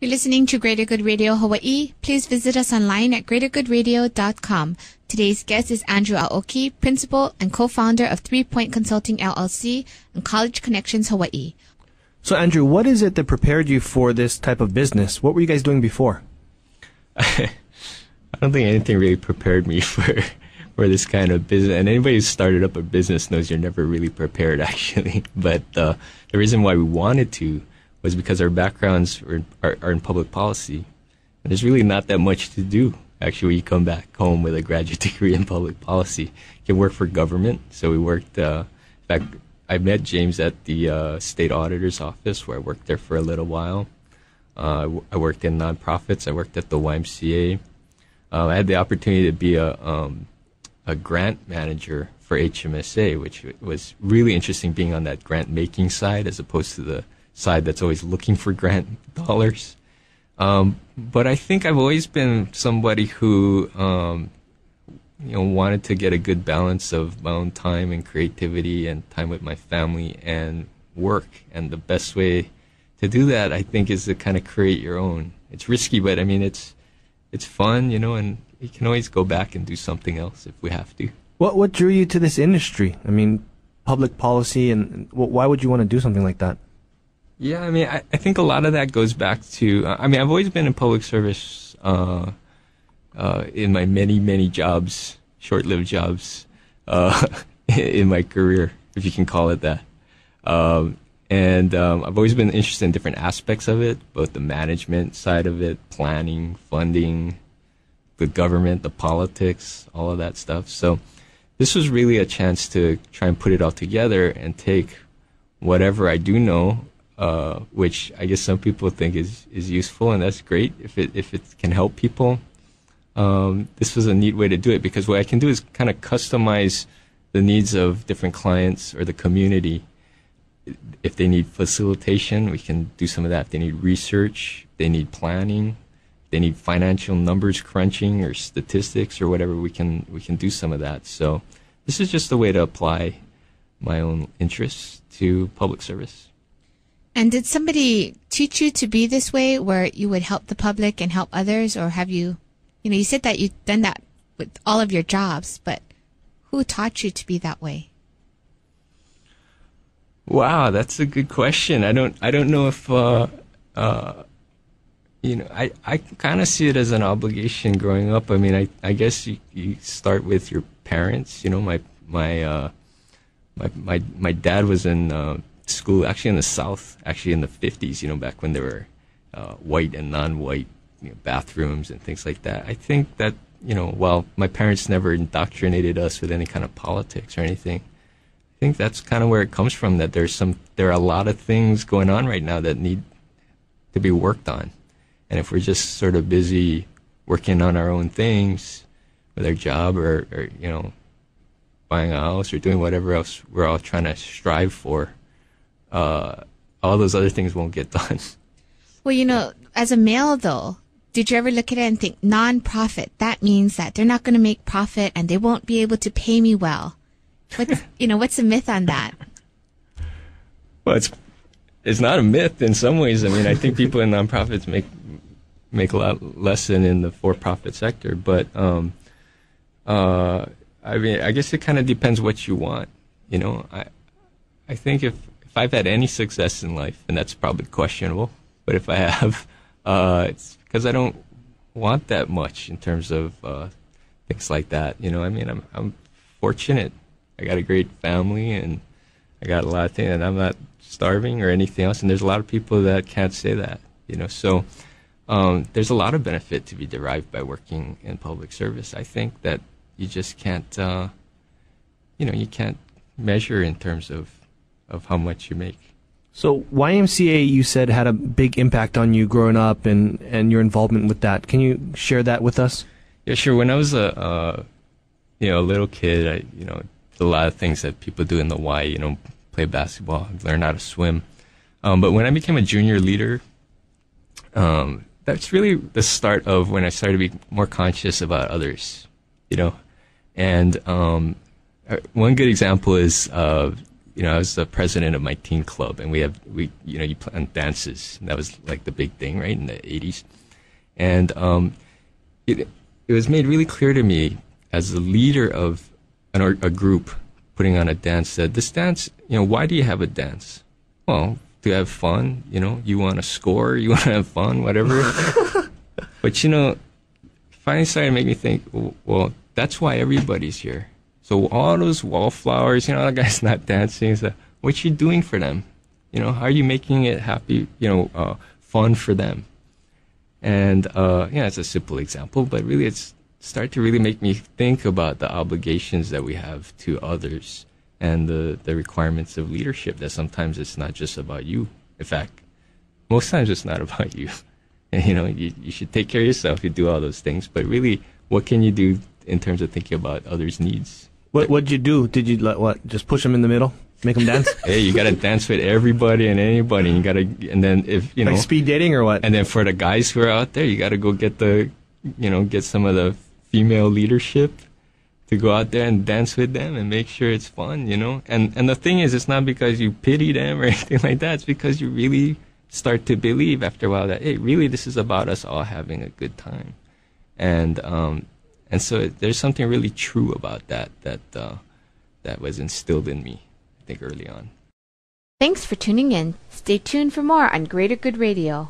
You're listening to Greater Good Radio Hawaii. Please visit us online at greatergoodradio.com. Today's guest is Andrew Aoki, principal and co-founder of 3 Point Consulting LLC and College Connections Hawaii. So, Andrew, what is it that prepared you for this type of business? What were you guys doing before? I don't think anything really prepared me for this kind of business. And anybody who's started up a business knows you're never really prepared, actually. But the reason why we wanted to was because our backgrounds are in public policy. And there's really not that much to do, actually, when you come back home with a graduate degree in public policy. You can work for government. So we worked, in fact, I met James at the state auditor's office, where I worked there for a little while. I worked in nonprofits. I worked at the YMCA. I had the opportunity to be a grant manager for HMSA, which was really interesting, being on that grant making side as opposed to the side that's always looking for grant dollars. But I think I've always been somebody who wanted to get a good balance of my own time and creativity and time with my family and work. And the best way to do that, I think, is to kind of create your own. It's risky, but I mean, it's fun, and you can always go back and do something else if we have to. What drew you to this industry? I mean, public policy, and why would you want to do something like that? Yeah, I mean, I think a lot of that goes back to, I've always been in public service in my many, many jobs, short-lived jobs in my career, if you can call it that. And I've always been interested in different aspects of it, both the management side of it, planning, funding, the government, the politics, all of that stuff. So this was really a chance to try and put it all together and take whatever I do know, which I guess some people think is useful, and that's great if it can help people. This was a neat way to do it, because what I can do is kind of customize the needs of different clients or the community. If they need facilitation, we can do some of that. If they need research, they need planning, they need financial numbers crunching or statistics or whatever, we can do some of that. So this is just a way to apply my own interests to public service. And did somebody teach you to be this way, where you would help the public and help others? Or have you, you said that you've done that with all of your jobs, but who taught you to be that way? Wow, that's a good question. I don't know if, I kind of see it as an obligation growing up. I mean, I guess you start with your parents. My dad was in school, actually in the South, actually in the 50s, back when there were white and non-white bathrooms and things like that. I think that, while my parents never indoctrinated us with any kind of politics or anything, I think that's kind of where it comes from, that there are a lot of things going on right now that need to be worked on. And if we're just sort of busy working on our own things with our job or buying a house or doing whatever else we're all trying to strive for, all those other things won't get done. Well, as a male, though, did you ever look at it and think, non-profit, that means that they're not going to make profit and they won't be able to pay me well? What's the myth on that? Well, it's not a myth in some ways. I mean, I think people in nonprofits make a lot less than in the for-profit sector. But, I guess it kind of depends what you want. I think if I've had any success in life, and that's probably questionable, but if I have, it's because I don't want that much in terms of things like that. I'm fortunate. I got a great family, and I got a lot of things, and I'm not starving or anything else. And there's a lot of people that can't say that, So there's a lot of benefit to be derived by working in public service. I think that you just can't, you can't measure in terms of how much you make. So YMCA, you said, had a big impact on you growing up and your involvement with that. Can you share that with us? Yeah, sure. When I was a little kid, I did a lot of things that people do in the Y, play basketball, learn how to swim. But when I became a junior leader, that's really the start of when I started to be more conscious about others, And one good example is I was the president of my teen club, and you plan dances. And that was like the big thing, right, in the 80s. And it was made really clear to me as the leader of a group putting on a dance that this dance, why do you have a dance? Well, to have fun, you want to score, you want to have fun, whatever. But, finally started to make me think, well, that's why everybody's here. So all those wallflowers, the guy's not dancing. So what you doing for them? How are you making it happy, fun for them? And, it's a simple example, but really it's started to really make me think about the obligations that we have to others and the requirements of leadership, that sometimes it's not just about you. In fact, most times it's not about you. And, you should take care of yourself, you do all those things, but really, what can you do in terms of thinking about others' needs? What'd you do? Did you just push them in the middle, make them dance? Hey, you gotta dance with everybody and anybody. And then if like speed dating or what? And then for the guys who are out there, you gotta go get get some of the female leadership to go out there and dance with them and make sure it's fun. And the thing is, it's not because you pity them or anything like that. It's because you really start to believe after a while that, hey, really, this is about us all having a good time. And so there's something really true about that was instilled in me, I think, early on. Thanks for tuning in. Stay tuned for more on Greater Good Radio.